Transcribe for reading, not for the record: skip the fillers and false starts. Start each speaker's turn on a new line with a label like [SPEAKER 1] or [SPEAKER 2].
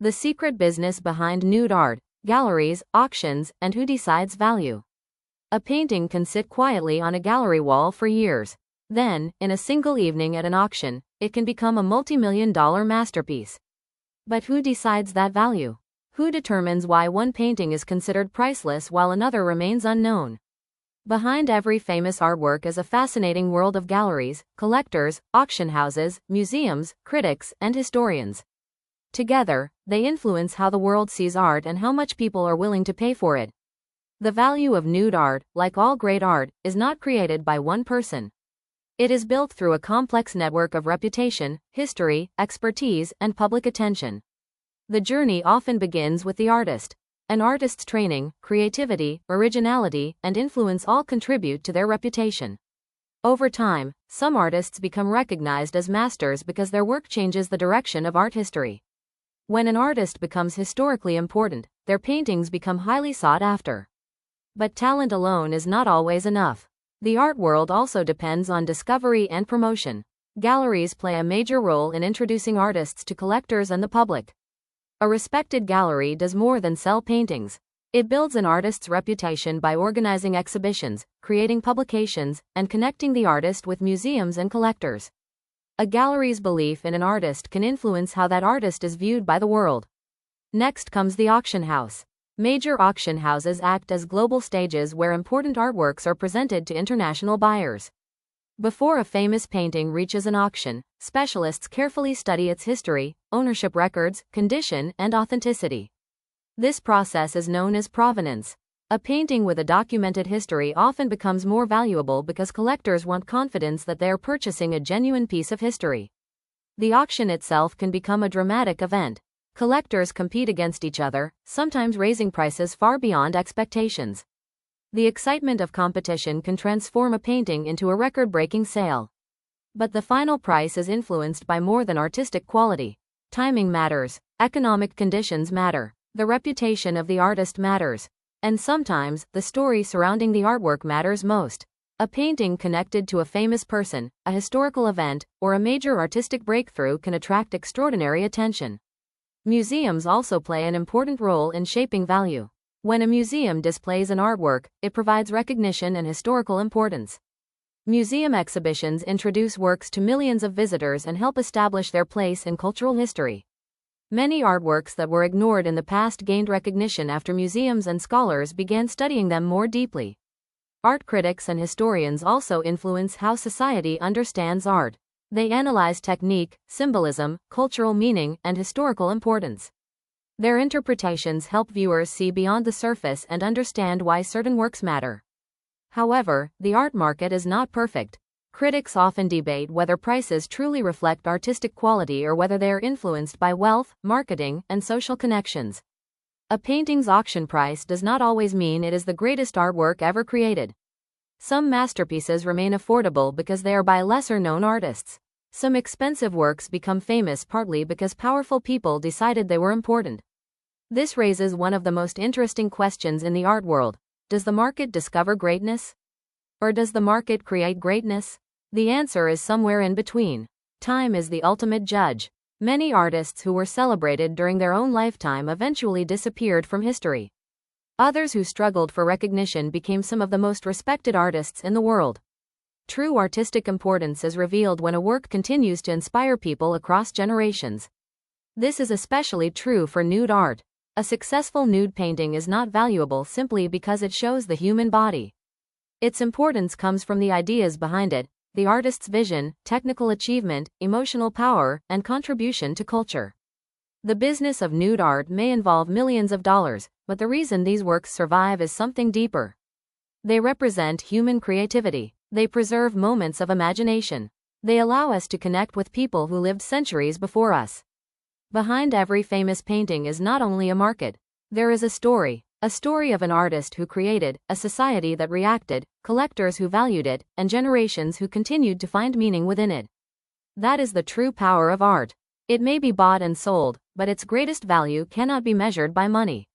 [SPEAKER 1] The secret business behind nude art, galleries, auctions, and who decides value. A painting can sit quietly on a gallery wall for years. Then, in a single evening at an auction, it can become a multi-million-dollar masterpiece. But who decides that value? Who determines why one painting is considered priceless while another remains unknown? Behind every famous artwork is a fascinating world of galleries, collectors, auction houses, museums, critics, and historians. Together, they influence how the world sees art and how much people are willing to pay for it. The value of nude art, like all great art, is not created by one person. It is built through a complex network of reputation, history, expertise, and public attention. The journey often begins with the artist. An artist's training, creativity, originality, and influence all contribute to their reputation. Over time, some artists become recognized as masters because their work changes the direction of art history. When an artist becomes historically important, their paintings become highly sought after. But talent alone is not always enough. The art world also depends on discovery and promotion. Galleries play a major role in introducing artists to collectors and the public. A respected gallery does more than sell paintings. It builds an artist's reputation by organizing exhibitions, creating publications, and connecting the artist with museums and collectors. A gallery's belief in an artist can influence how that artist is viewed by the world. Next comes the auction house. Major auction houses act as global stages where important artworks are presented to international buyers. Before a famous painting reaches an auction, specialists carefully study its history, ownership records, condition, and authenticity. This process is known as provenance. A painting with a documented history often becomes more valuable because collectors want confidence that they are purchasing a genuine piece of history. The auction itself can become a dramatic event. Collectors compete against each other, sometimes raising prices far beyond expectations. The excitement of competition can transform a painting into a record-breaking sale. But the final price is influenced by more than artistic quality. Timing matters, economic conditions matter, the reputation of the artist matters, and sometimes, the story surrounding the artwork matters most. A painting connected to a famous person, a historical event, or a major artistic breakthrough can attract extraordinary attention. Museums also play an important role in shaping value. When a museum displays an artwork, it provides recognition and historical importance. Museum exhibitions introduce works to millions of visitors and help establish their place in cultural history. Many artworks that were ignored in the past gained recognition after museums and scholars began studying them more deeply. Art critics and historians also influence how society understands art. They analyze technique, symbolism, cultural meaning, and historical importance. Their interpretations help viewers see beyond the surface and understand why certain works matter. However, the art market is not perfect. Critics often debate whether prices truly reflect artistic quality or whether they are influenced by wealth, marketing, and social connections. A painting's auction price does not always mean it is the greatest artwork ever created. Some masterpieces remain affordable because they are by lesser-known artists. Some expensive works become famous partly because powerful people decided they were important. This raises one of the most interesting questions in the art world. Does the market discover greatness? Or does the market create greatness? The answer is somewhere in between. Time is the ultimate judge. Many artists who were celebrated during their own lifetime eventually disappeared from history. Others who struggled for recognition became some of the most respected artists in the world. True artistic importance is revealed when a work continues to inspire people across generations. This is especially true for nude art. A successful nude painting is not valuable simply because it shows the human body. Its importance comes from the ideas behind it, the artist's vision, technical achievement, emotional power, and contribution to culture. The business of nude art may involve millions of dollars, but the reason these works survive is something deeper. They represent human creativity. They preserve moments of imagination. They allow us to connect with people who lived centuries before us. Behind every famous painting is not only a market. There is a story of an artist who created, a society that reacted, collectors who valued it, and generations who continued to find meaning within it. That is the true power of art. It may be bought and sold, but its greatest value cannot be measured by money.